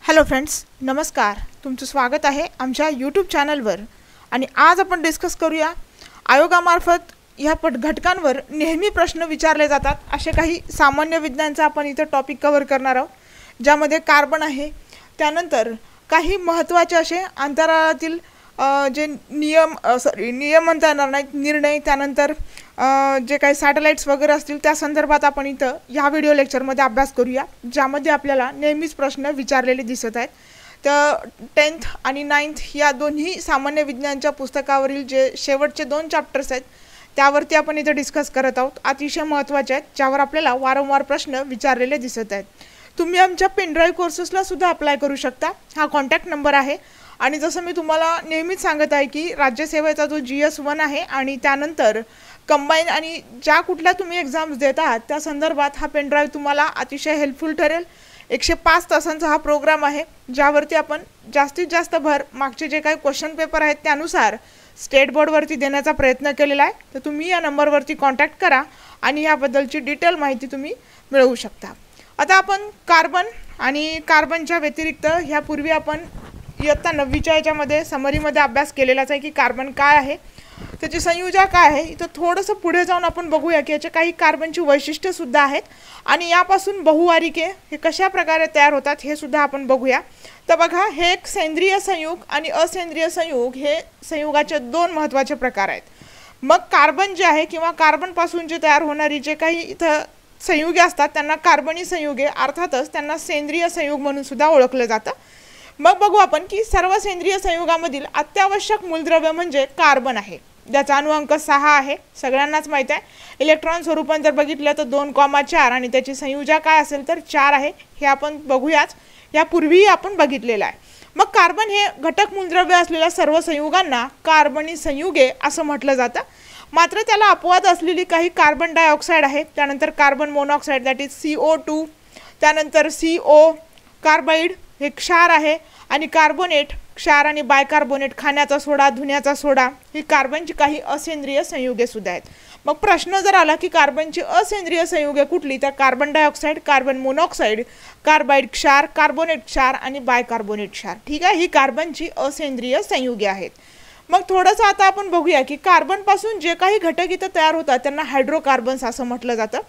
Hello friends, नमस्कार. तुमचं स्वागत आहे आमच्या यूट्यूब चॅनलवर. आणि आज आपण डिस्कस करूया आयोगामार्फत ह्या घटकांवर नेहमी प्रश्न विचारले जातात असे काही सामान्य विज्ञानचा आपण इथं टॉपिक कव्हर करणार आहोत, ज्यामध्ये कार्बन आहे. त्यानंतर काही महत्त्वाचे असे अंतराळातील जे नियम म्हणता येणार नाहीत, निर्णय, त्यानंतर जे काही सॅटेलाइट्स वगैरे असतील त्या संदर्भात आपण इथं ह्या व्हिडिओ लेक्चरमध्ये अभ्यास करूया, ज्यामध्ये आपल्याला नेहमीच प्रश्न विचारलेले दिसत आहेत. तर 10th आणि 9th या दोन्ही सामान्य विज्ञानच्या पुस्तकावरील जे शेवटचे 2 चॅप्टर्स आहेत त्यावरती आपण इथं डिस्कस करत आहोत. अतिशय महत्त्वाचे आहेत, ज्यावर आपल्याला वारंवार प्रश्न विचारलेले दिसत आहेत. तुम्ही आमच्या पेनड्राईव्ह कोर्सेसला सुद्धा अप्लाय करू शकता. हा कॉन्टॅक्ट नंबर आहे. आणि जसं मी तुम्हाला नेहमीच सांगत आहे की राज्यसेवेचा जो GS1 आहे आणि त्यानंतर कंबाईन आणि ज्या कुठल्या तुम्ही एक्झाम्स देत आहात त्या संदर्भात हा पेनड्राईव्ह तुम्हाला अतिशय हेल्पफुल ठरेल. 105 तासांचा हा प्रोग्राम आहे, ज्यावरती आपण जास्तीत जास्त भर मागचे जे काही क्वेश्चन पेपर आहेत त्यानुसार स्टेट बोर्डवरती देण्याचा प्रयत्न केलेला आहे. तर तुम्ही या नंबरवरती कॉन्टॅक्ट करा आणि याबद्दलची डिटेल माहिती तुम्ही मिळवू शकता. आता आपण कार्बन आणि कार्बनच्या व्यतिरिक्त ह्यापूर्वी आपण इयत्ता 9वीच्या याच्यामध्ये समरीमध्ये अभ्यास केलेलाच आहे की कार्बन काय आहे, त्याची संयोजन काय आहे. इथं थोडंसं पुढे जाऊन आपण बघूया की याचे काही कार्बनची वैशिष्ट्यसुद्धा आहेत आणि यापासून बहुवारिके हे कशा प्रकारे तयार होतात हे सुद्धा आपण बघूया. तर बघा, हे एक सेंद्रिय संयुग आणि असेंद्रिय संयुग हे संयुगाचे 2 महत्त्वाचे प्रकार आहेत. मग कार्बन जे आहे किंवा कार्बनपासून जे तयार होणारी जे काही इथं संयुगे असतात त्यांना कार्बनी संयुगे, अर्थातच त्यांना सेंद्रिय संयुग म्हणून सुद्धा ओळखलं जातं. मग बघू आपण की सर्व सेंद्रिय संयुगामधील अत्यावश्यक मूलद्रव्य म्हणजे कार्बन आहे, ज्याचा अणुअंक 6 आहे. सगळ्यांनाच माहीत आहे. इलेक्ट्रॉन स्वरूपात जर बघितलं तर 2,4 आणि त्याची संयोजक काय असेल तर 4 आहे. हे आपण बघूयाच, यापूर्वीही आपण बघितलेलं आहे. मग कार्बन हे घटक मूलद्रव्य असलेल्या सर्व संयुगांना कार्बनी संयुगे असं म्हटलं जातं. मात्र त्याला अपवाद असलेली काही कार्बन डायऑक्साईड आहे, त्यानंतर carbon monoxide that is CO2, त्यानंतर CO कार्बाईड हे क्षार आहे आणि कार्बोनेट क्षार आणि बायकार्बोनेट खाण्याचा सोडा, धुण्याचा सोडा ही कार्बनची काही असेंद्रिय संयुगे सुद्धा आहेत. मग प्रश्न जर आला की कार्बनची असेंद्रिय संयुगे कुठली, तर carbon dioxide, carbon monoxide, Carbide क्षार, कार्बोनेट क्षार आणि बायकार्बोनेट क्षार. ठीक आहे, ही कार्बनची असेंद्रिय संयुगे आहेत. मग थोडंसं आता आपण बघूया की कार्बनपासून जे काही घटक इथं तयार होतात त्यांना हायड्रोकार्बन्स असं म्हटलं जातं.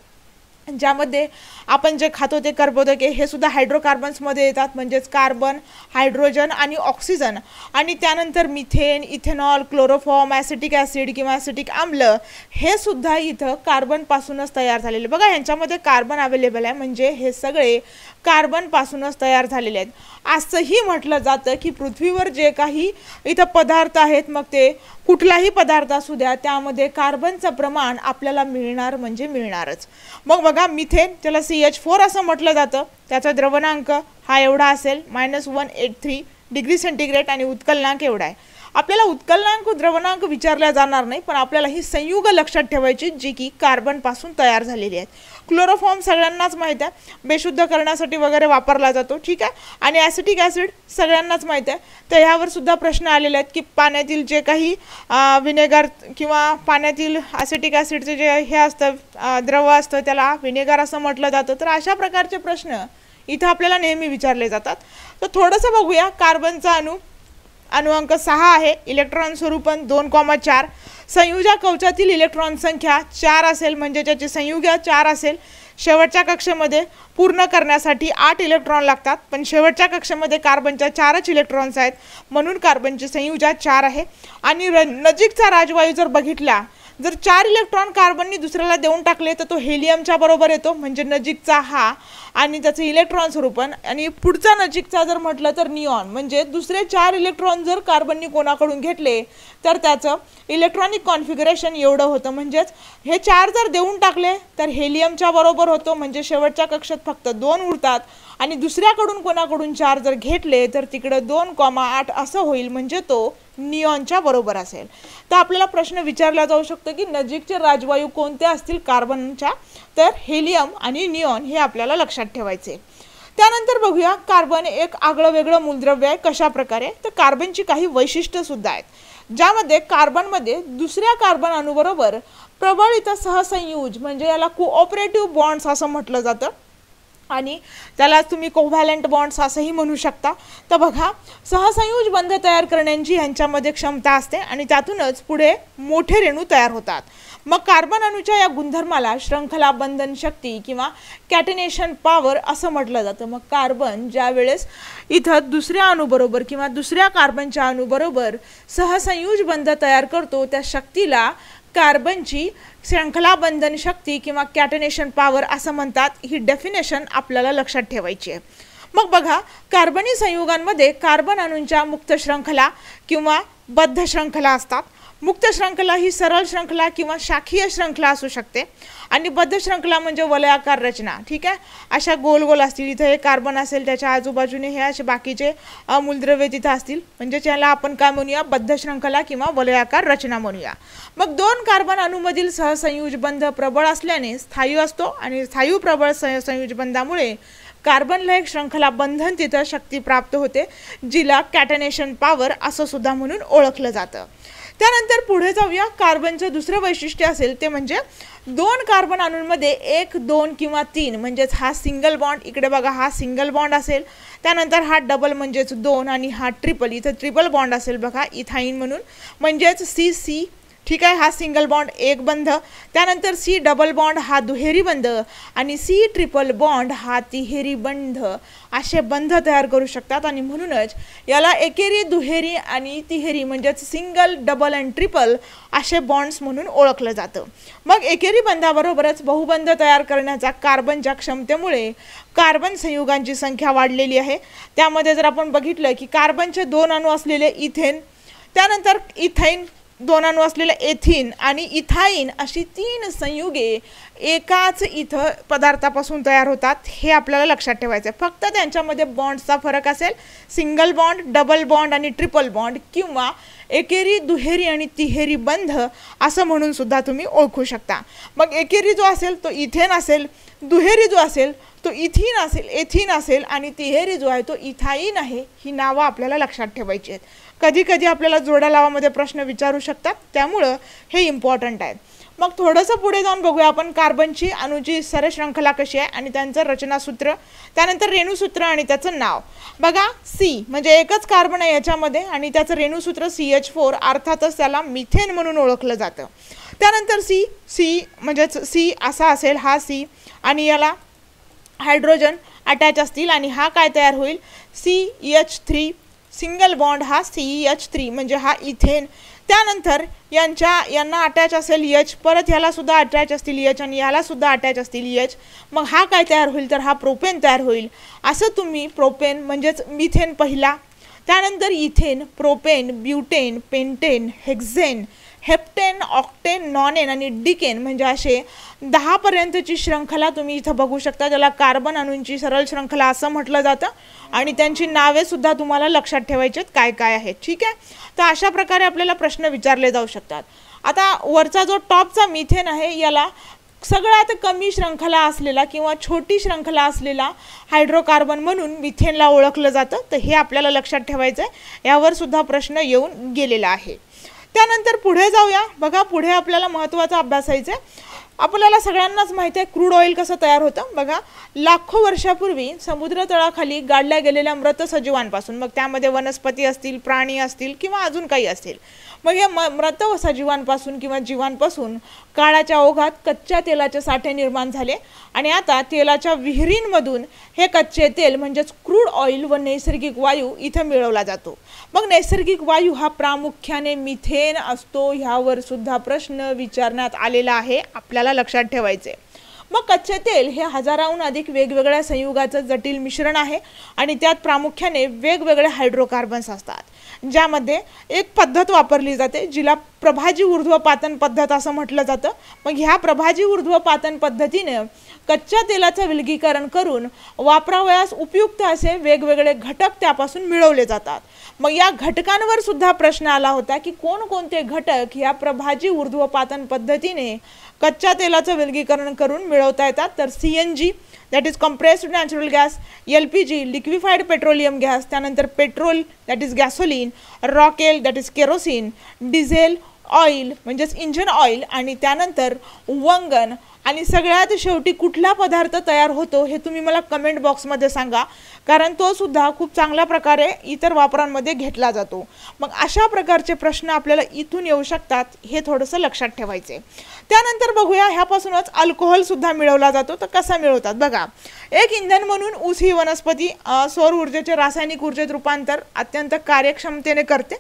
ज्यामध्ये आपण जे खातो ते कर्बोदके हे सुद्धा हायड्रोकार्बन्समध्ये येतात, म्हणजेच कार्बन, हायड्रोजन आणि ऑक्सिजन. आणि त्यानंतर methane, ethanol, chloroform, acetic acid किंवा ॲसिटिक आम्ल हे सुद्धा इथं कार्बनपासूनच तयार झालेले. बघा, ह्यांच्यामध्ये कार्बन अवेलेबल आहे, म्हणजे हे सगळे कार्बनपासूनच तयार झालेले आहेत. असंही म्हटलं जातं की पृथ्वीवर जे काही इथं पदार्थ आहेत, मग ते कुठलाही पदार्थ असू द्या, त्यामध्ये कार्बनचं प्रमाण आपल्याला मिळणार म्हणजे मिळणारच. मग बघा, मिथेन त्याला CH4 असं म्हटलं जातं. त्याचा द्रवणांक हा एवढा असेल -183 डिग्री सेंटीग्रेड आणि उत्कलनांक एवढा आहे. आपल्याला उत्कलनांक, द्रवणांक विचारल्या जाणार नाही, पण आपल्याला ही संयुग लक्षात ठेवायची जी की कार्बनपासून तयार झालेली आहेत. क्लोरोफॉर्म सगळ्यांनाच माहीत आहे, बेशुद्ध करण्यासाठी वगैरे वापरला जातो. ठीक आहे. आणि ॲसिटिक ॲसिड सगळ्यांनाच माहीत आहे. तर ह्यावर सुद्धा प्रश्न आलेले आहेत की पाण्यातील जे काही विनेगर किंवा पाण्यातील ॲसिटिक ॲसिडचे जे हे असतं द्रव असतं त्याला विनेगर असं म्हटलं जातं. तर अशा प्रकारचे प्रश्न इथं आपल्याला नेहमी विचारले जातात. तर थोडंसं बघूया. कार्बनचा अणुअंक 6 आहे, इलेक्ट्रॉन स्वरूपन 2,4. संयोजक कवचातील इलेक्ट्रॉन संख्या 4 असेल, म्हणजे त्याची संयुगे 4 असेल. शेवटच्या कक्षेमध्ये पूर्ण करण्यासाठी 8 इलेक्ट्रॉन लागतात, पण शेवटच्या कक्षेमध्ये कार्बनच्या 4च इलेक्ट्रॉन्स आहेत, म्हणून कार्बनची संयुजा 4 आहे. आणि नजीकचा राजवायू जर बघितला, जर 4 इलेक्ट्रॉन कार्बननी दुसऱ्याला देऊन टाकले तर तो हेलियमच्या बरोबर येतो, म्हणजे नजीकचा हा आणि त्याचं इलेक्ट्रॉन स्वरूपन. आणि पुढचा नजीकचा जर म्हटलं तर निऑन, म्हणजे दुसरे 4 इलेक्ट्रॉन जर कार्बननी कोणाकडून घेतले तर त्याचं इलेक्ट्रॉनिक कॉन्फिगरेशन एवढं होतं. म्हणजेच हे 4 जर देऊन टाकले तर हेलियमच्या बरोबर होतो, म्हणजे शेवटच्या कक्षेत फक्त 2 उरतात. आणि दुसऱ्याकडून कोणाकडून 4 जर घेतले तर तिकडं 2,8 असं होईल, म्हणजे तो निऑनच्या बरोबर असेल. तर आपल्याला प्रश्न विचारला जाऊ शकतो की नजीकचे राजवायू कोणते असतील कार्बनच्या, तर हेलियम आणि निऑन हे आपल्याला लक्षात ठेवायचे. त्यानंतर बघूया, कार्बन एक आगळं वेगळं मूलद्रव्य आहे. कशा प्रकारे, तर कार्बनची काही वैशिष्ट्य सुद्धा आहेत, ज्यामध्ये कार्बनमध्ये दुसऱ्या कार्बन अणूबरोबर प्रबळ इथं सहसंयुज म्हणजे याला कोऑपरेटिव्ह बॉन्ड्स असं म्हटलं जातं. आणि त्याला तुम्ही कोव्हॅलंट बॉन्ड्स असंही म्हणू शकता. तर बघा, सहसंयोज बंध तयार करण्याची ह्यांच्यामध्ये क्षमता असते आणि त्यातूनच पुढे मोठे रेणू तयार होतात. मग कार्बन अणूच्या या गुणधर्माला श्रंखला बंधन शक्ती किंवा कॅटेनेशन पॉवर असं म्हटलं जातं. मग कार्बन ज्या वेळेस इथं दुसऱ्या अणूबरोबर किंवा दुसऱ्या कार्बनच्या अणूबरोबर सहसंयोज बंध तयार करतो, त्या शक्तीला कार्बनची श्रंखला बंधन शक्ती किंवा कॅटेनेशन पॉवर असं म्हणतात. ही डेफिनेशन आपल्याला लक्षात ठेवायची आहे. मग बघा, कार्बनी संयुगांमध्ये कार्बन अणूंच्या मुक्त श्रंखला किंवा बद्ध श्रंखला असतात. मुक्त श्रंखला ही सरळ श्रंखला किंवा शाखीय श्रंखला असू शकते आणि बद्ध श्रंखला म्हणजे वलयाकार रचना. ठीक आहे, अशा गोल गोल असतील. इथं हे कार्बन असेल, त्याच्या आजूबाजूने हे असे बाकीचे मूलद्रव्य तिथं असतील, म्हणजे त्याला आपण काय म्हणूया, बद्ध श्रंखला किंवा वलयाकार रचना म्हणूया. मग दोन कार्बन अणूमधील सहसंयोज बंध प्रबळ असल्याने स्थायू असतो आणि स्थायू प्रबळ सहसंयोज बंधामुळे कार्बनला एक श्रंखला बंधन तिथं शक्ती प्राप्त होते, जिला कॅटेनेशन पॉवर असं सुद्धा म्हणून ओळखलं जातं. त्यानंतर पुढे जाऊया. कार्बनचं दुसरं वैशिष्ट्य असेल ते म्हणजे दोन कार्बन अणूंमध्ये 1, 2 किंवा 3 म्हणजेच हा सिंगल बॉन्ड, इकडे बघा हा सिंगल बॉन्ड असेल, त्यानंतर हा डबल म्हणजेच 2 आणि हा ट्रिपल, इथं ट्रिपल बॉन्ड असेल बघा इथाईन म्हणून, म्हणजेच CC. ठीक आहे, हा सिंगल बॉन्ड एक बंध, त्यानंतर C डबल बॉन्ड हा दुहेरी बंध आणि C ट्रिपल बॉन्ड हा तिहेरी बंध, असे बंध तयार करू शकतात. आणि म्हणूनच याला एकेरी, दुहेरी आणि तिहेरी म्हणजेच सिंगल, डबल आणि ट्रिपल असे बॉन्ड्स म्हणून ओळखलं जातं. मग एकेरी बंधाबरोबरच बहुबंध तयार करण्याचा कार्बनच्या क्षमतेमुळे कार्बन संयुगांची संख्या वाढलेली आहे. त्यामध्ये जर आपण बघितलं की कार्बनचे 2 अणू असलेले इथेन, त्यानंतर इथाईन 2 अणू असलेले एथिन आणि इथाईन, अशी 3 संयुगे एकाच इथं पदार्थापासून तयार होतात. हे आपल्याला लक्षात ठेवायचं आहे. फक्त त्यांच्यामध्ये बॉन्ड्सचा फरक असेल, सिंगल बॉन्ड, डबल बॉन्ड आणि ट्रिपल बॉन्ड किंवा एकेरी, दुहेरी आणि तिहेरी बंध असं म्हणून सुद्धा तुम्ही ओळखू शकता. मग एकेरी जो असेल तो इथेन असेल, दुहेरी जो असेल तो इथिन असेल, एथिन असेल आणि तिहेरी जो आहे तो इथाईन आहे. ही नावं आपल्याला लक्षात ठेवायची आहेत. कधी कधी आपल्याला जोड्या लावामध्ये प्रश्न विचारू शकतात, त्यामुळं हे इम्पॉर्टंट आहे. मग थोडंसं पुढे जाऊन बघूया आपण कार्बनची अणूची सरश्रंखला कशी आहे आणि त्यांचं रचनासूत्र, त्यानंतर रेणूसूत्र आणि त्याचं नाव. बघा, C म्हणजे एकच कार्बन आहे याच्यामध्ये आणि त्याचं रेणूसूत्र CH4, अर्थातच त्याला मिथेन म्हणून ओळखलं जातं. त्यानंतर C म्हणजेच C असा असेल, हा C आणि याला हायड्रोजन अटॅच असतील आणि हा काय तयार होईल, CH3 सिंगल बॉन्ड हा CH3 म्हणजे हा इथेन. त्यानंतर यांना अटॅच असेल H, परत ह्याला सुद्धा अटॅच असतील H आणि याला सुद्धा अटॅच असतील H. मग हा काय तयार होईल तर हा प्रोपेन तयार होईल. असं तुम्ही प्रोपेन म्हणजेच मिथेन पहिला, त्यानंतर ethane, propane, butane, pentane, hexane, heptane, octane, nonane आणि डिकेन म्हणजे असे 10 पर्यंतची श्रंखला तुम्ही इथं बघू शकता, ज्याला कार्बन अणूंची सरळ श्रंखला असं म्हटलं जातं. आणि त्यांची नावे सुद्धा तुम्हाला लक्षात ठेवायची आहेत काय काय आहेत. ठीक आहे, तर अशा प्रकारे आपल्याला प्रश्न विचारले जाऊ शकतात. आता वरचा जो टॉपचा मिथेन आहे, याला सगळ्यात कमी श्रंखला असलेला किंवा छोटी श्रंखला असलेला हायड्रोकार्बन म्हणून मिथेनला ओळखलं जातं. तर हे आपल्याला लक्षात ठेवायचं आहे, यावर सुद्धा प्रश्न येऊन गेलेला आहे. त्यानंतर पुढे जाऊया. बघा, पुढे आपल्याला महत्त्वाचं अभ्यासायचं आहे. आपल्याला सगळ्यांनाच माहिती आहे क्रूड ऑइल कसं तयार होतं. बघा, लाखो वर्षापूर्वी समुद्र तळाखाली गाडल्या गेलेल्या मृत सजीवांपासून, मग त्यामध्ये वनस्पती असतील, प्राणी असतील किंवा अजून काही असतील, मग या मृत सजीवांपासून किंवा जीवांपासून काळाच्या ओघात कच्च्या तेलाचे साठे निर्माण झाले आणि आता तेलाच्या विहिरींमधून हे कच्चे तेल म्हणजेच क्रूड ऑइल व नैसर्गिक वायू इथं मिळवला जातो. मग नैसर्गिक वायू हा प्रामुख्याने मिथेन असतो. ह्यावर सुद्धा प्रश्न विचारण्यात आलेला आहे, आपल्याला लक्षात ठेवायचे. मग कच्चे तेल हे हजाराहून अधिक वेगवेगळ्या संयुगाचं जटिल मिश्रण आहे आणि त्यात प्रामुख्याने वेगवेगळे हायड्रोकार्बन्स असतात, ज्यामध्ये एक पद्धत वापरली जाते जिला प्रभाजी ऊर्ध्वपातन पद्धत असं म्हटलं जातं. मग ह्या प्रभाजी ऊर्ध्वपातन पद्धतीने कच्च्या तेलाचं विलगीकरण करून वापरावयास उपयुक्त असे वेगवेगळे घटक त्यापासून मिळवले जातात. मग या घटकांवर सुद्धा प्रश्न आला होता की कोणकोणते घटक या प्रभाजी ऊर्ध्वपातन पद्धतीने कच्च्या तेलाचं विलगीकरण करून मिळवता येतात. तर CNG that is compressed natural gas, LPG liquefied petroleum gas, त्यानंतर पेट्रोल दॅट इज गॅसोलीन, रॉकेल that is kerosene, diesel oil म्हणजेच इंजन ऑइल आणि त्यानंतर वंगन आणि सगळ्यात शेवटी कुठला पदार्थ तयार होतो हे तुम्ही मला कमेंट बॉक्समध्ये सांगा, कारण तो सुद्धा खूप चांगल्या प्रकारे इतर वापरांमध्ये घेतला जातो। मग अशा प्रकारचे प्रश्न आपल्याला इथून येऊ शकतात, हे थोडंसं लक्षात ठेवायचे। त्यानंतर बघूया, ह्यापासूनच अल्कोहोल सुद्धा मिळवला जातो। तर कसा मिळवतात बघा, एक इंधन म्हणून ऊस ही वनस्पती सौर ऊर्जेचे रासायनिक ऊर्जेत रूपांतर अत्यंत कार्यक्षमतेने करते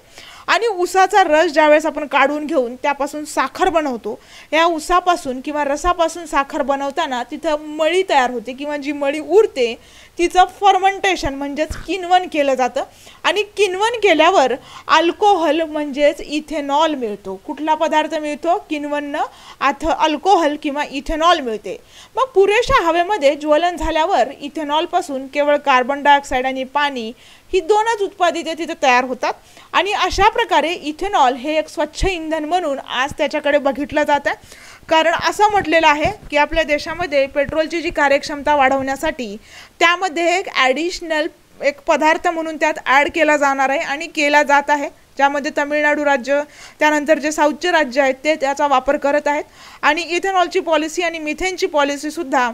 आणि ऊसाचा रस ज्यावेळेस आपण काढून घेऊन त्यापासून साखर बनवतो, या ऊसापासून किंवा रसापासून साखर बनवताना तिथं मळी तयार होते किंवा जी मळी उरते तिचं फर्मेंटेशन म्हणजेच किण्वन केलं जातं आणि किण्वन केल्यावर अल्कोहोल म्हणजेच इथेनॉल मिळतो। कुठला पदार्थ मिळतो? किण्वननं अल्कोहोल किंवा इथेनॉल मिळते। मग पुरेशा हवेमध्ये ज्वलन झाल्यावर इथेनॉलपासून केवळ कार्बन डायऑक्साईड आणि पाणी ही दोनच उत्पादिते तिथे तयार होतात आणि अशा प्रकारे इथेनॉल हे एक स्वच्छ इंधन म्हणून आज त्याच्याकडे बघितलं जातं। कारण असं म्हटलेलं आहे की आपल्या देशामध्ये पेट्रोलची जी कार्यक्षमता वाढवण्यासाठी त्यामध्ये एक ॲडिशनल एक पदार्थ म्हणून त्यात ॲड केला जाणार आहे आणि केला जात आहे, ज्यामध्ये तमिळनाडू राज्य त्यानंतर जे साऊथचे राज्य आहेत ते त्याचा वापर करत आहेत। आणि इथेनॉलची पॉलिसी आणि मिथेनची पॉलिसीसुद्धा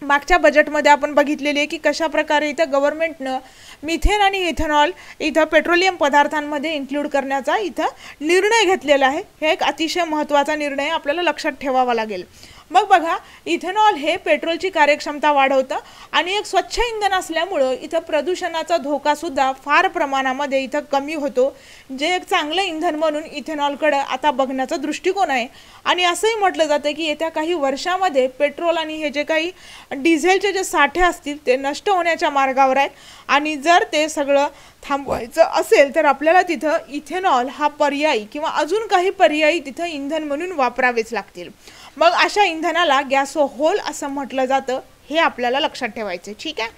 मागच्या बजेटमध्ये आपण बघितलेली आहे की कशा प्रकारे इथं गव्हर्नमेंटनं मिथेन आणि इथेनॉल इथं पेट्रोलियम पदार्थांमध्ये इन्क्लूड करण्याचा इथं निर्णय घेतलेला आहे। हे एक अतिशय महत्त्वाचा निर्णय आपल्याला लक्षात ठेवावा लागेल। मग बघा, इथेनॉल हे पेट्रोलची कार्यक्षमता वाढवतं आणि एक स्वच्छ इंधन असल्यामुळं इथं प्रदूषणाचा धोकासुद्धा फार प्रमाणामध्ये इथं कमी होतो, जे एक चांगलं इंधन म्हणून इथेनॉलकडं आता बघण्याचा दृष्टिकोन आहे। आणि असंही म्हटलं जातं की येत्या काही वर्षामध्ये पेट्रोल आणि हे जे काही डिझेलचे जे साठे असतील ते नष्ट होण्याच्या मार्गावर आहेत आणि जर ते सगळं थांबवायचं असेल तर आपल्याला तिथं इथेनॉल हा पर्यायी किंवा अजून काही पर्यायी तिथं इंधन म्हणून वापरावेच लागतील। मग अशा इंधनाला गॅसोहोल असं म्हटलं जातं, हे आपल्याला लक्षात ठेवायचं, ठीक आहे।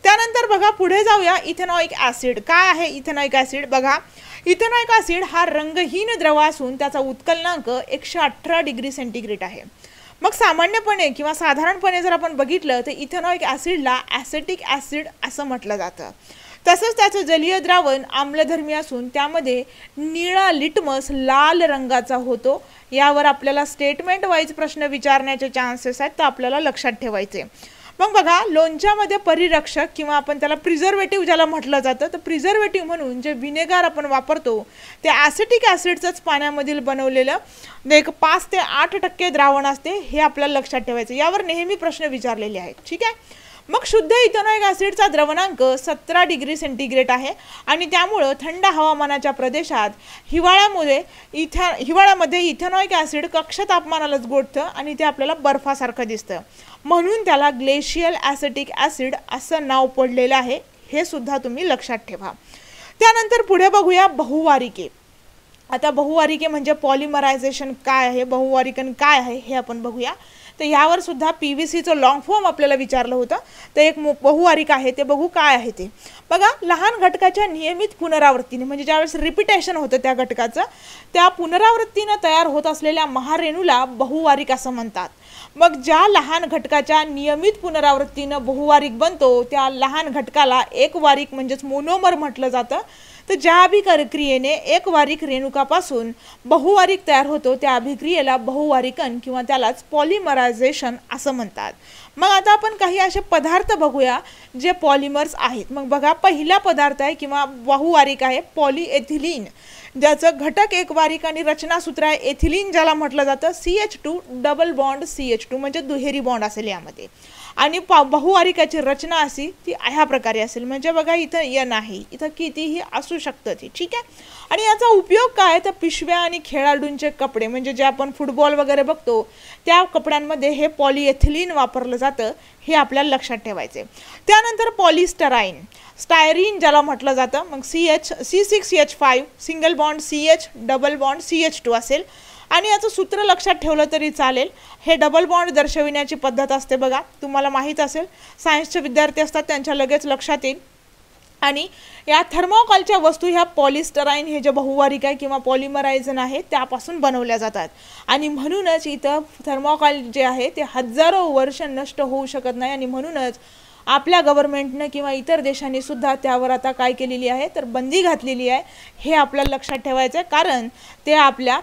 त्यानंतर बघा, पुढे जाऊया, इथेनॉइक ॲसिड काय आहे? इथेनॉइक ॲसिड बघा, इथेनॉइक ॲसिड हा रंगहीन द्रव असून त्याचा उत्कलनांक 118 डिग्री सेंटीग्रेड आहे। मग सामान्यपणे किंवा साधारणपणे जर आपण बघितलं तर इथेनॉइक ॲसिडला ॲसेटिक ॲसिड असं म्हटलं जातं। तसंच त्याचं जलीय द्रावण आम्लधर्मी असून त्यामध्ये निळा लिटमस लाल रंगाचा होतो। यावर आपल्याला स्टेटमेंट वाईज प्रश्न विचारण्याचे चान्सेस आहेत, तर आपल्याला लक्षात ठेवायचे। मग बघा, लोणच्यामध्ये परिरक्षक किंवा आपण त्याला प्रिझर्वेटिव्ह ज्याला म्हटलं जातं, तर प्रिझर्वेटिव्ह म्हणून जे विनेगर आपण वापरतो ते ॲसिटिक ॲसिडचंच पाण्यामधील बनवलेलं एक 5 ते 8% द्रावण असते, हे आपल्याला लक्षात ठेवायचं। यावर नेहमी प्रश्न विचारलेले आहेत, ठीक आहे। मग शुद्ध इथेनॉइक ॲसिडचा द्रवणांक 17 डिग्री सेंटीग्रेड आहे आणि त्यामुळं थंड हवामानाच्या प्रदेशात हिवाळ्यामध्ये इथेनॉइक ॲसिड कक्ष तापमानालाच गोठतं आणि ते आपल्याला बर्फासारखं दिसतं, म्हणून त्याला ग्लेशियल ॲसेटिक ॲसिड असं नाव पडलेलं आहे, हे सुद्धा तुम्ही लक्षात ठेवा। त्यानंतर पुढे बघूया बहुवारिके। आता बहुवारिके म्हणजे पॉलिमरायझेशन काय आहे, बहुवारिकन काय आहे हे आपण बघूया। तर यावर सुद्धा PVCचं लॉंग फॉर्म आपल्याला विचारलं होतं, तर एक बहुवारिक आहे ते बघू काय आहे ते। बघा, लहान घटकाच्या नियमित पुनरावृत्तीने म्हणजे ज्यावेळेस रिपिटेशन होतं त्या घटकाचं, त्या पुनरावृत्तीनं तयार होत असलेल्या महारेणूला बहुवारिक असं म्हणतात। मग ज्या लहान घटकाच्या नियमित पुनरावृत्तीनं बहुवारिक बनतो त्या लहान घटकाला एकवारिक म्हणजेच मोनोमर म्हटलं जातं। तर ज्या अभिक्रियेने एकवारिक रेणुकापासून बहुवारिक तयार होतो त्या अभिक्रियेला बहुवारिकन किंवा त्यालाच पॉलिमरायझेशन असं म्हणतात। मग आता आपण काही असे पदार्थ बघूया जे पॉलिमर्स आहेत। मग बघा, पहिला पदार्थ आहे किंवा बहुवारिक आहे पॉलिएथिलीन, ज्याचं घटक एकवारिक आणि रचनासूत्र आहे एथिलीन, ज्याला म्हटलं जातं CH2 डबल बॉन्ड CH2 म्हणजे दुहेरी बॉन्ड असेल यामध्ये। आणि बहुवारिकाची रचना अशी ती ह्या प्रकारे असेल, म्हणजे बघा इथं N आहे, इथं कितीही असू शकतं ती, ठीक आहे। आणि याचा उपयोग काय तर पिशव्या आणि खेळाडूंचे कपडे म्हणजे जे आपण फुटबॉल वगैरे बघतो त्या कपड्यांमध्ये हे पॉलिएथिलीन वापरलं जातं, हे आपल्याला लक्षात ठेवायचे। त्यानंतर पॉलिस्टराईन, स्टायरीन ज्याला म्हटलं जातं, मग C6H5 single bond CH double bond CH2 असेल आणि याचं सूत्र लक्षात ठेवलं तरी चालेल। हे डबल बॉन्ड दर्शविण्याची पद्धत असते बघा, तुम्हाला माहीत असेल, सायन्सचे विद्यार्थी असतात त्यांच्या लगेच लक्षात येईल। आणि या थर्मोकॉलच्या वस्तू ह्या पॉलिस्टराईन हे जे बहुवारिक आहे किंवा पॉलिमरायझन आहे त्यापासून बनवल्या जातात आणि म्हणूनच इथं थर्मोकॉल जे आहे ते हजारो वर्ष नष्ट होऊ शकत नाही आणि म्हणूनच आपल्या गव्हर्नमेंटने किंवा इतर देशांनी सुद्धा त्यावर आता काय केलेली आहे तर बंदी घातलेली आहे। हे आपल्याला लक्षात ठेवायचं आहे, कारण ते आपल्या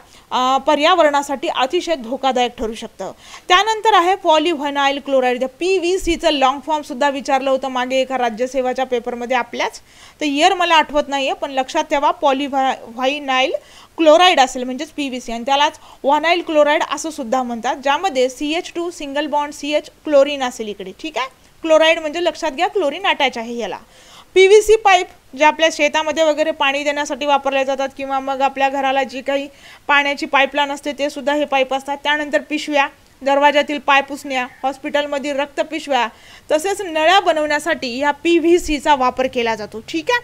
पर्यावरणासाठी अतिशय धोकादायक ठरू शकतं। त्यानंतर आहे पॉलिव्हिनाइल क्लोराईड, PVCचं लॉंग फॉर्म सुद्धा विचारलं होतं मागे एका राज्यसेवाच्या पेपरमध्ये आपल्याच, तर इयर मला आठवत नाहीये, पण लक्षात ठेवा पॉलिव्हिनाइल क्लोराईड असेल म्हणजेच PVC, आणि त्यालाच व्हानाइल क्लोराईड असं सुद्धा म्हणतात, ज्यामध्ये CH2 single bond CH chlorine असेल इकडे, ठीक आहे। क्लोराईड म्हणजे लक्षात घ्या क्लोरीन अटॅच आहे याला। PVC पाईप जे आपल्या शेतामध्ये वगैरे पाणी देण्यासाठी वापरले जातात, किंवा मग आपल्या घराला जी काही पाण्याची पाईपलाईन असते ते सुद्धा हे पाईप असतात। त्यानंतर पिशव्या, दरवाजातील पाय पुसण्या, हॉस्पिटलमधील रक्त पिशव्या, तसेच नळ्या बनवण्यासाठी ह्या PVCचा वापर केला जातो, ठीक आहे।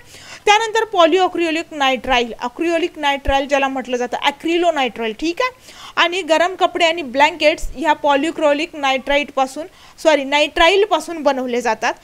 त्यानंतर पॉलिअक्रिलिक नायट्राइल, अक्रिलिक नायट्राइल ज्याला म्हटलं जातं, ॲक्रिलोनायट्राइल, ठीक आहे। आणि गरम कपडे आणि ब्लँकेट्स ह्या पॉलिक्रोलिक नायट्राइल पासून बनवले जातात।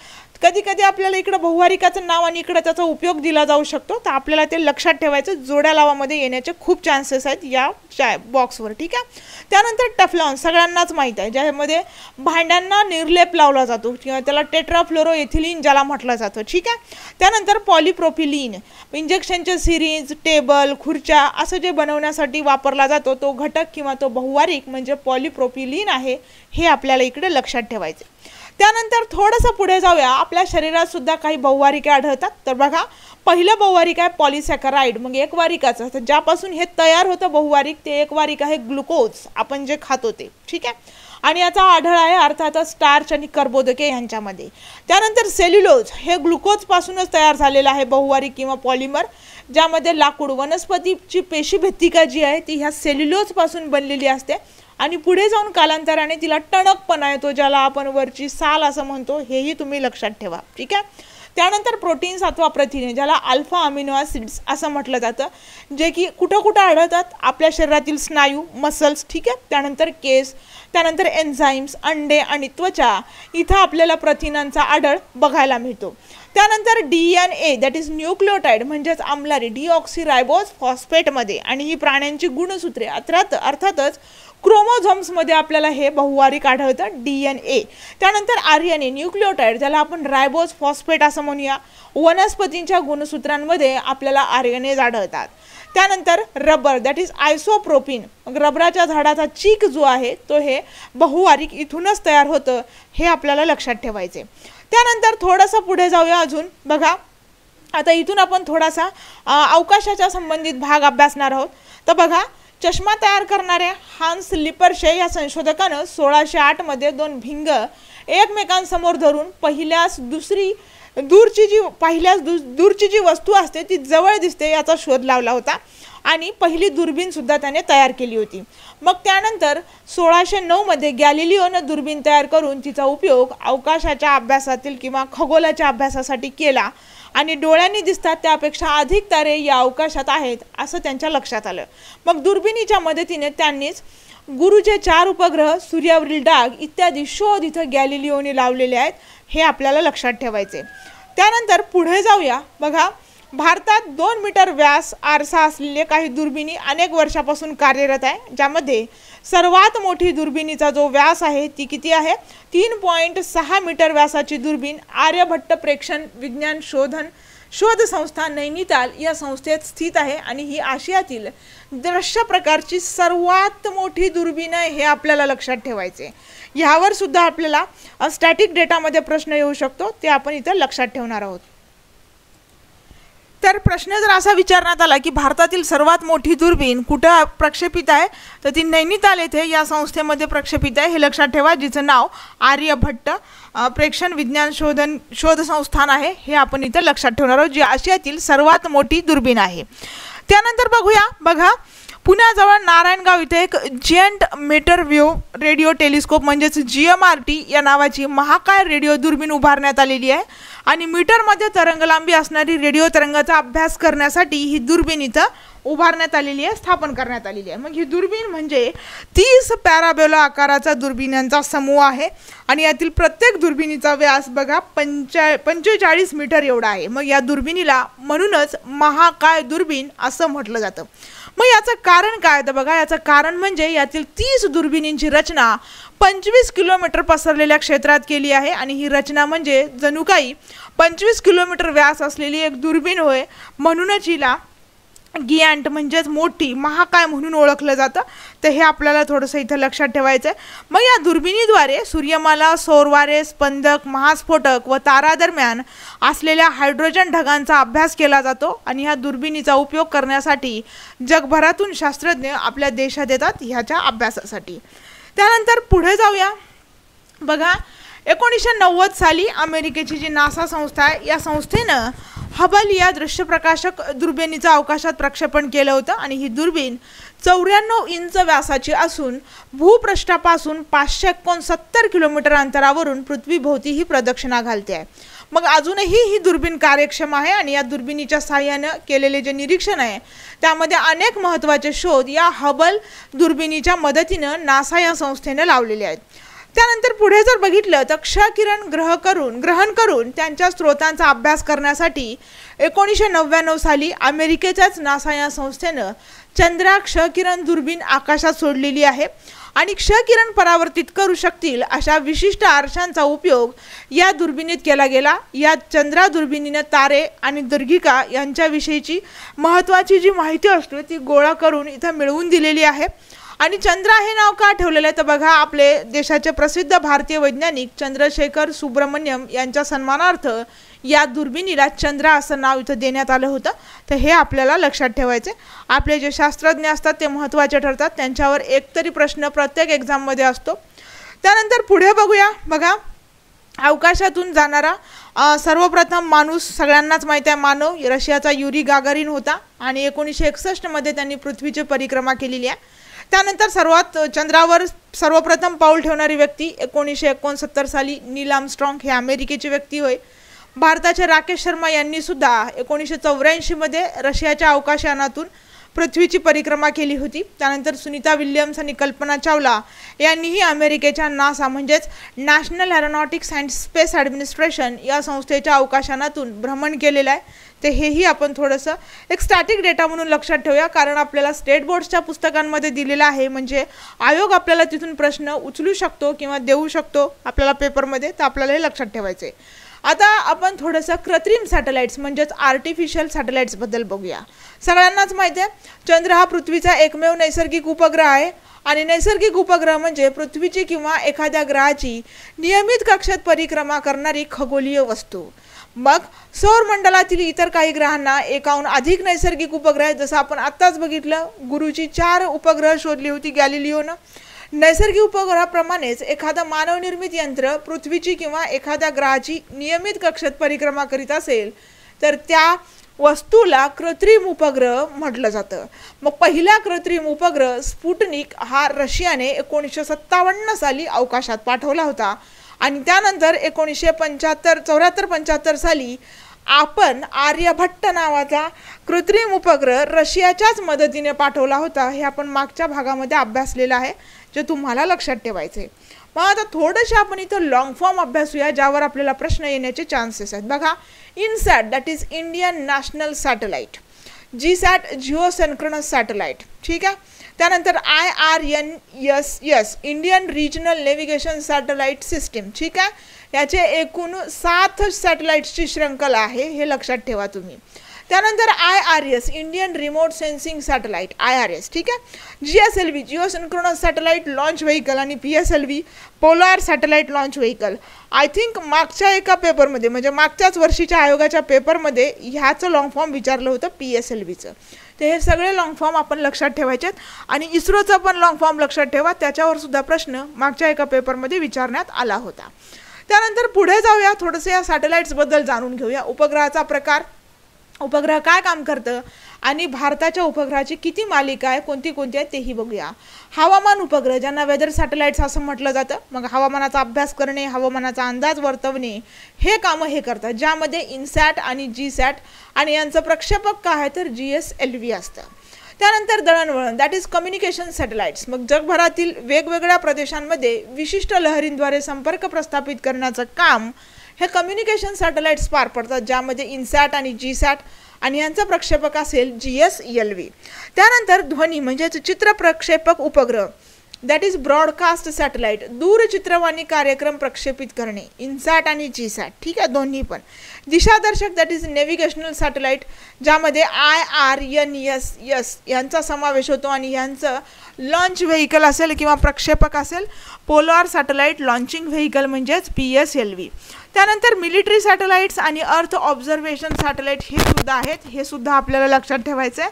कधी कधी आपल्याला इकडं बहुवारिकाचं नाव आणि इकडं त्याचा उपयोग दिला जाऊ शकतो, तर आपल्याला ते लक्षात ठेवायचं, जोड्या लावामध्ये येण्याचे खूप चान्सेस आहेत या बॉक्सवर, ठीक आहे। त्यानंतर टेफ्लॉन सगळ्यांनाच माहीत आहे, ज्यामध्ये भांड्यांना निर्लेप लावला जातो किंवा त्याला टेट्राफ्लोरोएथिलीन ज्याला म्हटलं जातं, ठीक आहे। त्यानंतर पॉलिप्रोपिलीन, इंजेक्शनचे सिरींज, टेबल, खुर्च्या असं जे बनवण्यासाठी वापरला जातो तो घटक किंवा तो बहुवारिक म्हणजे पॉलिप्रोपिलीन आहे, हे आपल्याला इकडे लक्षात ठेवायचे। त्यानंतर थोडंसं पुढे जाऊया, आपल्या शरीरात सुद्धा काही बहुवारिके आढळतात, तर बघा पहिलं बहुवारिक आहे पॉलिसॅकराइड, मग एकवारिकाचं, तर ज्यापासून हे तयार होतं बहुवारिक ते एकवारिक आहे ग्लुकोज, आपण जे खातो ते, ठीक आहे। आणि याचा आढळ आहे अर्थातच स्टार्च आणि कर्बोदके यांच्यामध्ये। त्यानंतर सेल्युलोज, हे ग्लुकोजपासूनच तयार झालेलं आहे बहुवारिक किंवा पॉलिमर, ज्यामध्ये लाकूड, वनस्पतीची पेशीभित्तिका जी आहे ती ह्या सेल्युलोजपासून बनलेली असते, आणि पुढे जाऊन कालांतराने तिला टणकपणा येतो, ज्याला आपण वरची साल असं म्हणतो, हेही तुम्ही लक्षात ठेवा, ठीक आहे। त्यानंतर प्रोटीन्स अथवा प्रथिने, ज्याला अल्फा अमिनो ॲसिड्स असं म्हटलं जातं, जे की कुठं कुठं आढळतात, आपल्या शरीरातील स्नायू, मसल्स, ठीक आहे। त्यानंतर केस, त्यानंतर एन्झाईम्स, अंडे आणि त्वचा, इथं आपल्याला प्रथिनांचा आढळ बघायला मिळतो। त्यानंतर DNA, दॅट इज न्यूक्लियोटाइड म्हणजेच आम्लारी, डिऑक्सिरायबोज फॉस्फेटमध्ये, आणि ही प्राण्यांची गुणसूत्रे, अर्थातच क्रोमोझोम्समध्ये आपल्याला हे बहुवारिक आढळतं, DNA। त्यानंतर RNA, न्यूक्लियोटाइड, ज्याला आपण रायबोज फॉस्फेट असं म्हणूया, वनस्पतींच्या गुणसूत्रांमध्ये आपल्याला RNAs आढळतात। त्यानंतर रबर, दॅट इज आयसोप्रोपिन, रबराच्या झाडाचा चीक जो आहे तो हे बहुवारिक इथूनच तयार होतं, हे आपल्याला लक्षात ठेवायचे। त्यानंतर थोडंसं पुढे जाऊया अजून, बघा आता इथून आपण थोडासा अवकाशाच्या संबंधित भाग अभ्यासणार आहोत। तर बघा, चष्मा तयार करणाऱ्या हान्स लिपर्शे या संशोधकानं 1608 दोन भिंग एकमेकांसमोर धरून पहिल्यास दूरची जी वस्तू असते ती जवळ दिसते याचा शोध लावला होता, आणि पहिली दुर्बीन सुद्धा त्याने तयार केली होती। मग त्यानंतर 1609 गॅलिलिओनं दुर्बीन तयार करून तिचा उपयोग अवकाशाच्या अभ्यासातील किंवा खगोलाच्या अभ्यासासाठी केला, आणि डोळ्यांनी दिसतात त्यापेक्षा अधिक तारे या अवकाशात आहेत असं त्यांच्या लक्षात आलं। मग दुर्बिणीच्या मदतीने त्यांनीच गुरुचे 4 उपग्रह, सूर्यावरील डाग इत्यादी शोध इथं गॅलिलिओने लावलेले आहेत, हे आपल्याला लक्षात ठेवायचे। त्यानंतर पुढे जाऊया, बघा भारतात 2 मीटर व्यास आरसा असलेले काही दुर्बिणी अनेक वर्षापासून कार्यरत आहे, ज्यामध्ये सर्वात मोठी दुर्बिणीचा जो व्यास आहे ती किती आहे, 3.6 मीटर व्यासाची दुर्बीण आर्यभट्ट प्रेक्षण विज्ञान शोध संस्था नैनिताल या संस्थेत स्थित आहे, आणि ही आशियातील दृश्य प्रकारची सर्वात मोठी दुर्बीण आहे, हे आपल्याला लक्षात ठेवायचे। ह्यावर सुद्धा आपल्याला स्टॅटिक डेटामध्ये प्रश्न येऊ शकतो, ते आपण इथं लक्षात ठेवणार आहोत। तर प्रश्न जर असा विचारण्यात आला की भारतातील सर्वात मोठी दुर्बीण कुठं प्रक्षेपित आहे, तर ती नैनिताल येथे या संस्थेमध्ये प्रक्षेपित आहे, हे लक्षात ठेवा, जिचं नाव आर्यभट्ट प्रेक्षण विज्ञान शोध संस्थान आहे, हे आपण इथं लक्षात ठेवणार आहोत, जी आशियातील सर्वात मोठी दुर्बीण आहे। त्यानंतर बघूया, बघा पुण्याजवळ नारायणगाव इथे एक giant metre wave radio telescope म्हणजेच GMRT या नावाची महाकाय रेडिओ दुर्बीण उभारण्यात आलेली आहे, आणि मीटरमध्ये तरंगलांबी असणारी रेडिओ तरंगाचा अभ्यास करण्यासाठी ही दुर्बीण इथं उभारण्यात आलेली आहे, स्थापन करण्यात आलेली आहे। मग ही दुर्बीण म्हणजे 30 पॅराबोला आकाराचा दुर्बिणींचा समूह आहे, आणि यातील प्रत्येक दुर्बिणीचा व्यास बघा 45 मीटर एवढा आहे। मग या दुर्बिणीला म्हणूनच महाकाय दुर्बीण असं म्हटलं जातं। मग याचं कारण काय, तर बघा याचं कारण म्हणजे यातील 30 दुर्बिणींची रचना 25 किलोमीटर पसरलेल्या क्षेत्रात केली आहे आणि ही रचना म्हणजे जणू काही 25 किलोमीटर व्यास असलेली एक दुर्बीण होय. म्हणूनच हिला गियांट म्हणजेच मोठी महाकाय म्हणून ओळखलं जातं. तर हे आपल्याला थोडंसं इथं लक्षात ठेवायचं आहे. मग या दुर्बिणीद्वारे सूर्यमाला, सौरवारे, स्पंदक, महास्फोटक व तारादरम्यान असलेल्या हायड्रोजन ढगांचा अभ्यास केला जातो आणि ह्या दुर्बिणीचा उपयोग करण्यासाठी जगभरातून शास्त्रज्ञ आपल्या देशात येतात ह्याच्या अभ्यासासाठी. त्यानंतर पुढे जाऊया. बघा 1990 साली अमेरिकेची जी नासा संस्था आहे या संस्थेनं हबल या दृश्यप्रकाशक दुर्बिणीचं अवकाशात प्रक्षेपण केलं होतं आणि ही दुर्बीण 94 इंच व्यासाची असून भूपृष्ठापासून 569 किलोमीटर अंतरावरून पृथ्वीभोवती ही प्रदक्षिणा घालते आहे. मग अजूनही ही दुर्बीण कार्यक्षम आहे आणि या दुर्बिणीच्या साहाय्यानं केलेले जे निरीक्षण आहे त्यामध्ये अनेक महत्त्वाचे शोध या हबल दुर्बिणीच्या मदतीनं नासा या संस्थेनं लावलेले आहेत. त्यानंतर पुढे जर बघितलं तर क्षकिरण ग्रहण करून त्यांच्या स्रोतांचा अभ्यास करण्यासाठी 1999 साली अमेरिकेच्याच नासा या संस्थेनं चंद्रा क्षकिरण दुर्बीण आकाशात सोडलेली आहे आणि क्षकिरण परावर्तित करू शकतील अशा विशिष्ट आरशांचा उपयोग या दुर्बिणीत केला गेला. या चंद्रा दुर्बिणीने तारे आणि दीर्घिका यांच्याविषयीची महत्त्वाची जी माहिती असते ती गोळा करून इथं मिळवून दिलेली आहे. आणि चंद्रा हे नाव का ठेवलेलं आहे तर बघा आपले देशाचे प्रसिद्ध भारतीय वैज्ञानिक चंद्रशेखर सुब्रमण्यम यांच्या सन्मानार्थ या दुर्बिणीला चंद्रा असं नाव इथं देण्यात आलं होतं. तर हे आपल्याला लक्षात ठेवायचे. आपले जे शास्त्रज्ञ असतात ते महत्त्वाचे ठरतात, त्यांच्यावर एकतरी प्रश्न प्रत्येक एक्झाममध्ये असतो. त्यानंतर पुढे बघूया. बघा अवकाशातून जाणारा सर्वप्रथम माणूस सगळ्यांनाच माहिती आहे मानव रशियाचा युरी गागारिन होता आणि 1961 मध्ये त्यांनी पृथ्वीची परिक्रमा केलेली आहे. त्यानंतर चंद्रावर सर्वप्रथम पाऊल ठेवणारी व्यक्ती 1969 साली नील आर्मस्ट्रॉंग हे अमेरिकेची व्यक्ती होय. भारताचे राकेश शर्मा यांनी सुद्धा 1984 मध्ये रशियाच्या अवकाशयानातून पृथ्वीची परिक्रमा केली होती. त्यानंतर सुनीता विल्यम्स आणि कल्पना चावला यांनीही अमेरिकेच्या नासा म्हणजेच national aeronautics and space administration या संस्थेच्या अवकाशयानातून भ्रमण केलेलं आहे. ते हेही आपण थोडंसं एक स्टॅटिक डेटा म्हणून लक्षात ठेवूया कारण आपल्याला स्टेट बोर्ड्सच्या पुस्तकांमध्ये दिलेलं आहे म्हणजे आयोग आपल्याला तिथून प्रश्न उचलू शकतो किंवा देऊ शकतो आपल्याला पेपरमध्ये. तर आपल्याला हे लक्षात ठेवायचं आहे. आता आपण थोडंसं कृत्रिम सॅटेलाइट्स म्हणजेच आर्टिफिशियल सॅटेलाइट्सबद्दल बघूया. सगळ्यांनाच माहिती आहे चंद्र हा पृथ्वीचा एकमेव नैसर्गिक उपग्रह आहे आणि नैसर्गिक उपग्रह म्हणजे पृथ्वीची किंवा एखाद्या ग्रहाची नियमित कक्षेत परिक्रमा करणारी खगोलीय वस्तू. मग सौरमंडलातील इतर काही ग्रहांना एकाहून अधिक नैसर्गिक उपग्रह आहेत. जसं आपण आत्ताच बघितलं गुरुची 4 उपग्रह शोधली होती गॅलिलिओनं. नैसर्गिक उपग्रहाप्रमाणेच एखादं मानवनिर्मित यंत्र पृथ्वीची किंवा एखाद्या ग्रहाची नियमित कक्षेत परिक्रमा करीत असेल तर त्या वस्तूला कृत्रिम उपग्रह म्हटलं जातं. मग पहिला कृत्रिम उपग्रह स्पुटनिक हा रशियाने 1957 साली अवकाशात पाठवला होता आणि त्यानंतर 1974-75 साली आपण आर्यभट्ट नावाचा कृत्रिम उपग्रह रशियाच्याच मदतीने पाठवला होता. हे आपण मागच्या भागामध्ये अभ्यासलेलं आहे जे तुम्हाला लक्षात ठेवायचे. मग आता थोडंसं आपण इथं लॉंग फॉर्म अभ्यासूया ज्यावर आपल्याला प्रश्न येण्याचे चान्सेस आहेत. बघा INSAT that is Indian national satellite, GSAT geo synchronous satellite, ठीक आहे. त्यानंतर IRNSS Indian regional navigation satellite system, ठीक आहे. याचे एकूण 7 सॅटेलाइट्सची श्रृंखला आहे हे लक्षात ठेवा तुम्ही. त्यानंतर IRS Indian remote sensing satellite IRS, ठीक आहे. GSLV Jio synchronous satellite launch vehicle आणि PSLV polar satellite launch vehicle. I think मागच्या एका पेपरमध्ये म्हणजे मागच्याच वर्षीच्या आयोगाच्या पेपरमध्ये ह्याचं लॉंग फॉर्म विचारलं होतं PSLVचं. ते हे सगळे लॉंग फॉर्म आपण लक्षात ठेवायचे आणि इस्रोचा पण लॉंग फॉर्म लक्षात ठेवा त्याच्यावर सुद्धा प्रश्न मागच्या एका पेपरमध्ये विचारण्यात आला होता. त्यानंतर पुढे जाऊया थोडंसं या सॅटेलाइट्सबद्दल जाणून घेऊया. उपग्रहाचा प्रकार, उपग्रह काय काम करतं आणि भारताच्या उपग्रहाची किती मालिका आहे कोणती कोणती आहे तेही बघूया. हवामान उपग्रह ज्यांना वेदर सॅटेलाइट्स असं म्हटलं जातं. मग हवामानाचा अभ्यास करणे दरम्यानचा अंदाज वर्तवणे हे कामं हे करतात ज्यामध्ये इनसॅट आणि जीसॅट आणि यांचं प्रक्षेपक काय आहे तर GSLV असतं. त्यानंतर दळणवळण दॅट इज कम्युनिकेशन सॅटेलाइट्स. मग जगभरातील वेगवेगळ्या प्रदेशांमध्ये विशिष्ट लहरींद्वारे संपर्क प्रस्थापित करण्याचं काम हे कम्युनिकेशन सॅटेलाइट्स पार पडतात ज्यामध्ये इनसॅट आणि जीसॅट आणि यांचा प्रक्षेपक असेल GSLV. त्यानंतर ध्वनी म्हणजेच चित्र प्रक्षेपक उपग्रह दॅट इज ब्रॉडकास्ट सॅटेलाइट, दूरचित्रवाणी कार्यक्रम प्रक्षेपित करणे, इनसॅट आणि जीसॅट, ठीक आहे, दोन्ही पण. दिशादर्शक दॅट इज नेव्हिगेशनल सॅटेलाइट, ज्यामध्ये IRNSS यांचा समावेश होतो आणि यांचं लॉन्च व्हेकल असेल किंवा प्रक्षेपक असेल पोलार सॅटेलाइट लॉन्चिंग व्हेकल म्हणजेच PSLV. त्यानंतर मिलिटरी सॅटेलाइट्स आणि अर्थ ऑब्झर्वेशन सॅटेलाइट हे सुद्धा आहेत, हे सुद्धा आपल्याला लक्षात ठेवायचं आहे.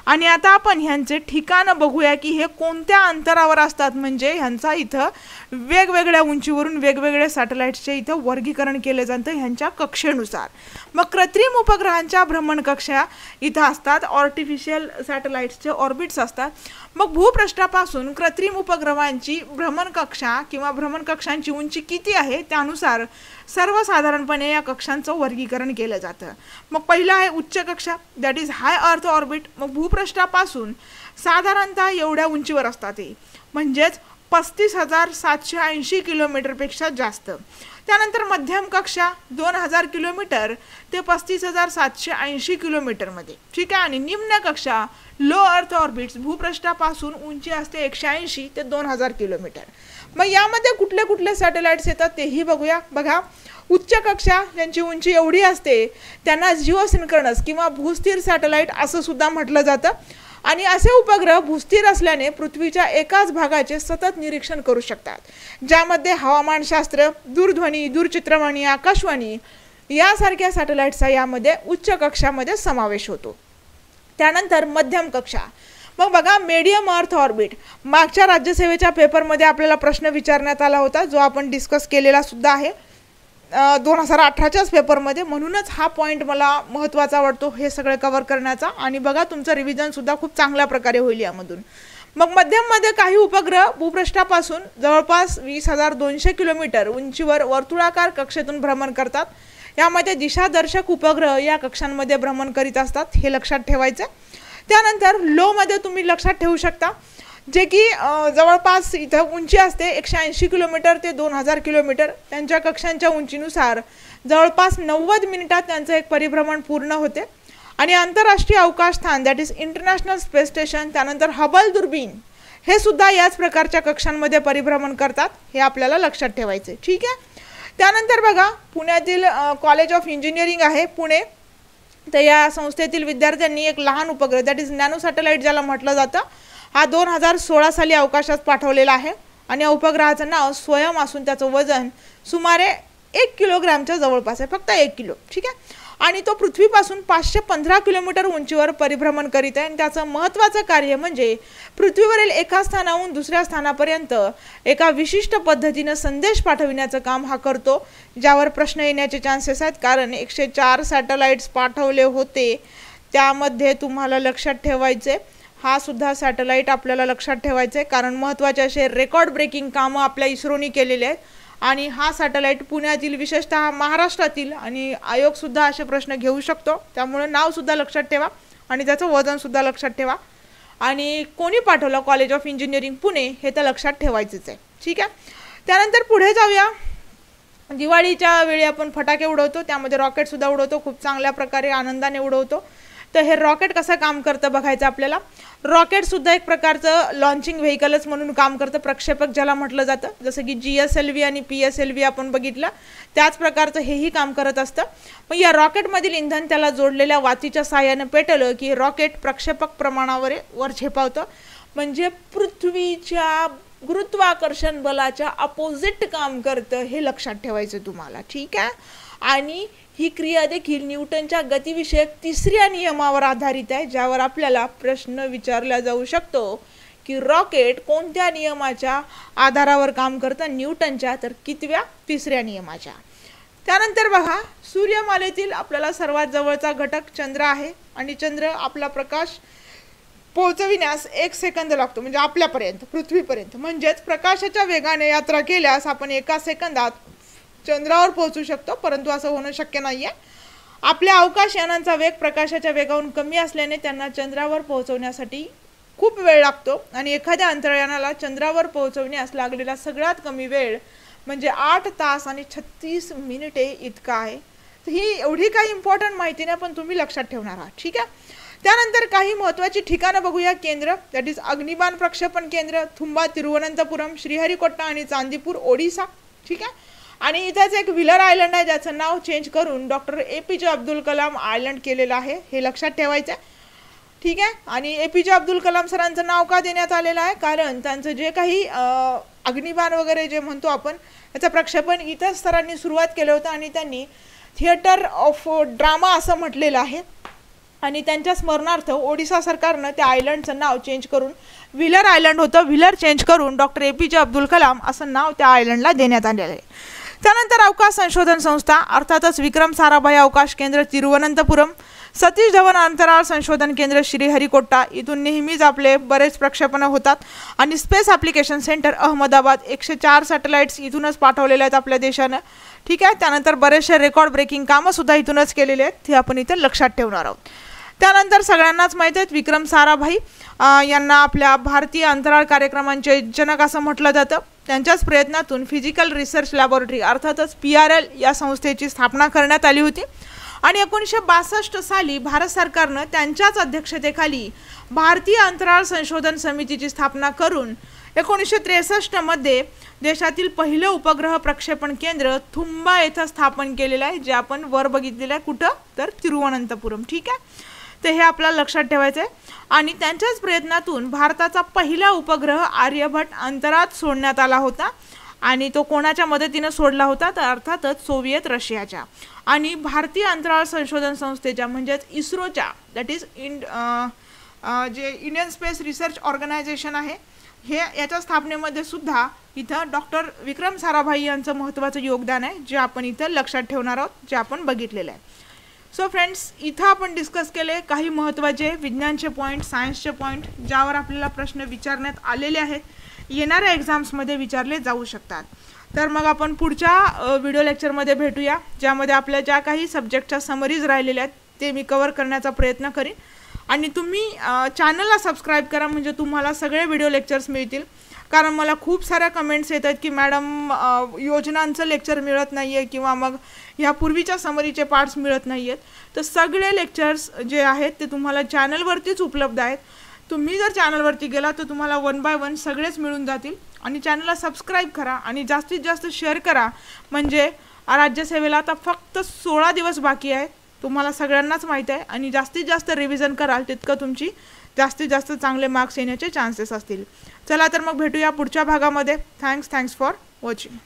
आणि आता आपण ह्यांचे ठिकाणं बघूया की हे कोणत्या अंतरावर असतात. म्हणजे ह्यांचा इथं वेगवेगळ्या उंचीवरून वेगवेगळ्या सॅटेलाइट्सचे इथं वर्गीकरण केले जातं ह्यांच्या कक्षेनुसार. मग कृत्रिम उपग्रहांच्या भ्रमणकक्षा इथं असतात, आर्टिफिशियल सॅटेलाइट्सचे ऑर्बिट्स असतात. मग भूपृष्ठापासून कृत्रिम उपग्रहांची भ्रमणकक्षा किंवा भ्रमणकक्षांची उंची किती आहे त्यानुसार सर्वसाधारणपणे या कक्षांचं वर्गीकरण केलं जातं. मग पहिलं आहे उच्च कक्षा that is hi earth orbit. मग भूपृष्ठापासून साधारणतः एवढ्या उंचीवर असतात ते, म्हणजेच 35,780 किलोमीटरपेक्षा जास्त. त्यानंतर मध्यम कक्षा 2000 किलोमीटर ते 35,780 किलोमीटरमध्ये, ठीक आहे. आणि निम्न कक्षा लो अर्थ ऑर्बिट्स भूपृष्ठापासून उंची असते 180 ते 2000 किलोमीटर. मग यामध्ये कुठले कुठले सॅटेलाइट्स येतात तेही बघूया. बघा, उच्च कक्षा ज्यांची उंची एवढी असते त्यांना जिओसिन्क्रोनस किंवा भूस्थिर सॅटेलाइट असं सुद्धा म्हटलं जातं. आणि असे उपग्रह भूस्थिर असल्याने पृथ्वीच्या एकाच भागाचे सतत निरीक्षण करू शकतात, ज्यामध्ये हवामानशास्त्र, दूरध्वनी, दूरचित्रवाणी, आकाशवाणी यासारख्या सॅटेलाइट्सचा यामध्ये उच्च कक्षामध्ये समावेश होतो. त्यानंतर मध्यम कक्षा. मग बघा, मीडियम अर्थ ऑर्बिट. मागच्या राज्यसेवेच्या पेपरमध्ये आपल्याला प्रश्न विचारण्यात आला होता, जो आपण डिस्कस केलेला सुद्धा आहे 2018च्याच पेपरमध्ये. म्हणूनच हा पॉईंट मला महत्त्वाचा वाटतो हे सगळं कव्हर करण्याचा. आणि बघा, तुमचं रिव्हिजनसुद्धा खूप चांगल्या प्रकारे होईल यामधून. मग मध्यममध्ये काही उपग्रह भूपृष्ठापासून जवळपास 20,200 किलोमीटर उंचीवर वर्तुळाकार कक्षेतून भ्रमण करतात. यामध्ये दिशादर्शक उपग्रह या कक्षांमध्ये भ्रमण करीत असतात, हे लक्षात ठेवायचं. त्यानंतर लोमध्ये तुम्ही लक्षात ठेवू शकता जे की जवळपास इथं उंची असते 180 किलोमीटर ते 2000 किलोमीटर. त्यांच्या कक्षांच्या उंचीनुसार जवळपास 90 मिनिटात त्यांचं एक परिभ्रमण पूर्ण होते. आणि आंतरराष्ट्रीय अवकाश स्थान that is international space station, त्यानंतर हबल दुर्बीण हे सुद्धा याच प्रकारच्या कक्षांमध्ये परिभ्रमण करतात, हे आपल्याला लक्षात ठेवायचे, ठीक आहे. त्यानंतर बघा, पुण्यातील कॉलेज ऑफ इंजिनिअरिंग आहे पुणे, तर या संस्थेतील विद्यार्थ्यांनी एक लहान उपग्रह दॅट इज नॅनो सॅटेलाइट ज्याला म्हटलं जातं, हा 2016 साली अवकाशात पाठवलेला आहे. आणि उपग्रहाचं नाव स्वयं असून त्याचं वजन सुमारे 1 किलोग्रामच्या जवळपास आहे, फक्त 1 किलो, ठीक आहे. आणि तो पृथ्वीपासून 515 किलोमीटर उंचीवर परिभ्रमण करीत आहे. आणि त्याचं महत्त्वाचं कार्य म्हणजे पृथ्वीवरील एका स्थानाहून दुसऱ्या स्थानापर्यंत एका विशिष्ट पद्धतीनं संदेश पाठविण्याचं काम हा करतो, ज्यावर प्रश्न येण्याचे चान्सेस आहेत. कारण 104 सॅटेलाइट्स पाठवले होते, त्यामध्ये तुम्हाला लक्षात ठेवायचे हा सुद्धा सॅटेलाइट आपल्याला लक्षात ठेवायचे, कारण महत्त्वाचे असे रेकॉर्ड ब्रेकिंग कामं आपल्या इस्रोनी केलेले आहेत. आणि हा सॅटेलाइट पुण्यातील, विशेषतः महाराष्ट्रातील, आणि आयोगसुद्धा असे प्रश्न घेऊ शकतो, त्यामुळे नावसुद्धा लक्षात ठेवा आणि त्याचं वजनसुद्धा लक्षात ठेवा. आणि कोणी पाठवलं, कॉलेज ऑफ इंजिनिअरिंग पुणे, हे तर लक्षात ठेवायचंच आहे, ठीक आहे. त्यानंतर पुढे जाऊया. दिवाळीच्या वेळी आपण फटाके उडवतो, त्यामध्ये रॉकेटसुद्धा उडवतो, खूप चांगल्या प्रकारे आनंदाने उडवतो. तर हे रॉकेट कसं काम करतं बघायचं आपल्याला. रॉकेटसुद्धा एक प्रकारचं लॉन्चिंग व्हेकलच म्हणून काम करतं, प्रक्षेपक ज्याला म्हटलं जातं. जसं की GSLV आणि PSLV आपण बघितलं, त्याच प्रकारचं हेही काम करत असतं. मग या रॉकेटमधील इंधन त्याला जोडलेल्या वातीच्या साहाय्यानं पेटवलं की रॉकेट प्रक्षेपक प्रमाणावर वर झेपावतं, म्हणजे पृथ्वीच्या गुरुत्वाकर्षण बलाच्या अपोजिट काम करतं, हे लक्षात ठेवायचं तुम्हाला, ठीक आहे. आणि ही क्रिया देखील न्यूटनच्या गतिविषयक 3ऱ्या नियमावर आधारित आहे, ज्यावर आपल्याला प्रश्न विचारला जाऊ शकतो की रॉकेट कोणत्या नियमाच्या आधारावर काम करतं, न्यूटनच्या, तर कितव्या, 3ऱ्या नियमाच्या. त्यानंतर बघा, सूर्यमालेतील आपल्याला सर्वात जवळचा घटक चंद्र आहे. आणि चंद्र आपला प्रकाश पोहोचविण्यास 1 सेकंद लागतो, म्हणजे आपल्यापर्यंत, पृथ्वीपर्यंत. म्हणजेच प्रकाशाच्या वेगाने यात्रा केल्यास आपण 1 सेकंदात चंद्रावर पोहोचू शकतो, परंतु असं होणं शक्य नाही आहे. आपल्या अवकाश यानांचा वेग प्रकाशाच्या वेगाहून कमी असल्याने त्यांना चंद्रावर पोहोचवण्यासाठी खूप वेळ लागतो. आणि एखाद्या अंतराळयानाला चंद्रावर पोहोचवण्यास लागलेला सगळ्यात कमी वेळ म्हणजे 8 तास आणि 36 मिनिटे इतका आहे. तर ही एवढी काही इम्पॉर्टंट माहिती नाही, पण तुम्ही लक्षात ठेवणार आहात, ठीक आहे. त्यानंतर काही महत्त्वाची ठिकाणं बघूया. केंद्र दॅट इज अग्निबाण प्रक्षेपण केंद्र थुंबा तिरुवनंतपुरम, श्रीहरिकोटा आणि चांदीपूर ओडिसा. ठीक आहे. आणि इथंच एक व्हीलर आयलंड आहे ज्याचं नाव चेंज करून doctor APJ Abdul Kalam island केलेलं आहे, हे लक्षात ठेवायचं आहे. ठीक आहे. आणि APJ अब्दुल कलाम सरांचं नाव का देण्यात आलेलं आहे, कारण त्यांचं जे काही अग्निबाण वगैरे जे म्हणतो आपण याचं प्रक्षेपण इथंच सरांनी सुरुवात केलं होतं आणि त्यांनी थिएटर ऑफ ड्रामा असं म्हटलेलं आहे. आणि त्यांच्या स्मरणार्थ ओडिसा सरकारनं त्या आयलंडचं नाव चेंज करून व्हीलर आयलंड होतं, व्हीलर चेंज करून डॉक्टर APJ अब्दुल कलाम असं नाव त्या आयलंडला देण्यात आलेलं आहे. त्यानंतर अवकाश संशोधन संस्था अर्थातच विक्रम साराभाई अवकाश केंद्र तिरुवनंतपुरम, सतीश धवन अंतराळ संशोधन केंद्र श्रीहरिकोटा, इथून नेहमीच आपले बरेच प्रक्षेपण होतात. आणि space application centre Ahmedabad 104 satellites इथूनच पाठवलेले आहेत आपल्या देशानं. ठीक आहे. त्यानंतर बरेचसे रेकॉर्ड ब्रेकिंग कामंसुद्धा इथूनच केलेले आहेत, ते आपण इथे लक्षात ठेवणार आहोत. त्यानंतर सगळ्यांनाच माहीत आहेत विक्रम साराभाई यांना आपल्या भारतीय अंतराळ कार्यक्रमांचे जनक असं म्हटलं जातं. त्यांच्याच प्रयत्नातून फिजिकल रिसर्च लॅबोरेटरी अर्थातच PRL या संस्थेची स्थापना करण्यात आली होती. आणि 1962 साली भारत सरकारनं त्यांच्याच अध्यक्षतेखाली भारतीय अंतराळ संशोधन समितीची स्थापना करून 1963 मध्ये देशातील पहिलं उपग्रह प्रक्षेपण केंद्र थुंबा येथे स्थापन केलेलं आहे, जे आपण वर बघितलेलं आहे. कुठं तर तिरुवनंतपुरम. ठीक आहे. तर हे आपल्याला लक्षात ठेवायचं आहे. आणि त्यांच्याच प्रयत्नातून भारताचा पहिला उपग्रह आर्यभट्ट अंतराळात सोडण्यात आला होता. आणि तो कोणाच्या मदतीनं सोडला होता तर अर्थातच सोव्हिएत रशियाच्या. आणि भारतीय अंतराळ संशोधन संस्थेच्या म्हणजेच इस्रोच्या दॅट इज जे इंडियन स्पेस रिसर्च ऑर्गनायझेशन आहे, हे याच्या स्थापनेमध्ये सुद्धा इथं डॉक्टर विक्रम साराभाई यांचं महत्त्वाचं योगदान आहे, जे आपण इथं लक्षात ठेवणार आहोत, जे आपण बघितलेलं आहे. सो फ्रेंड्स, इथं आपण डिस्कस केले काही महत्त्वाचे विज्ञानचे पॉईंट, सायन्सचे पॉईंट, ज्यावर आपल्याला प्रश्न विचारण्यात आलेले आहेत, येणाऱ्या एक्झाम्समध्ये विचारले जाऊ शकतात. तर मग आपण पुढच्या व्हिडिओ लेक्चरमध्ये भेटूया, ज्यामध्ये आपल्या ज्या काही सब्जेक्टच्या समरीज राहिलेल्या आहेत ते मी कवर करण्याचा प्रयत्न करीन. आणि तुम्ही चॅनलला सबस्क्राईब करा, म्हणजे तुम्हाला सगळे व्हिडिओ लेक्चर्स मिळतील. कारण मला खूप साऱ्या कमेंट्स येत आहेत की मॅडम योजनांचं लेक्चर मिळत नाही आहे किंवा मग ह्या पूर्वीच्या समरीचे पार्ट्स मिळत नाही आहेत. तर सगळे लेक्चर्स जे आहेत ते तुम्हाला चॅनलवरतीच उपलब्ध आहेत. तुम्ही जर चॅनलवरती गेला तर तुम्हाला 1 बाय 1 सगळेच मिळून जातील. आणि चॅनलला सबस्क्राईब करा आणि जास्तीत जास्त शेअर करा, म्हणजे राज्यसेवेला आता फक्त 16 दिवस बाकी आहेत, तुम्हाला सगळ्यांनाच माहीत आहे. आणि जास्तीत जास्त रिव्हिजन कराल तितकं तुमची जास्तीत जास्त चांगले मार्क्स येण्याचे चान्सेस असतील. चला तर मग भेटूया पुढच्या भागामध्ये. Thanks for watching.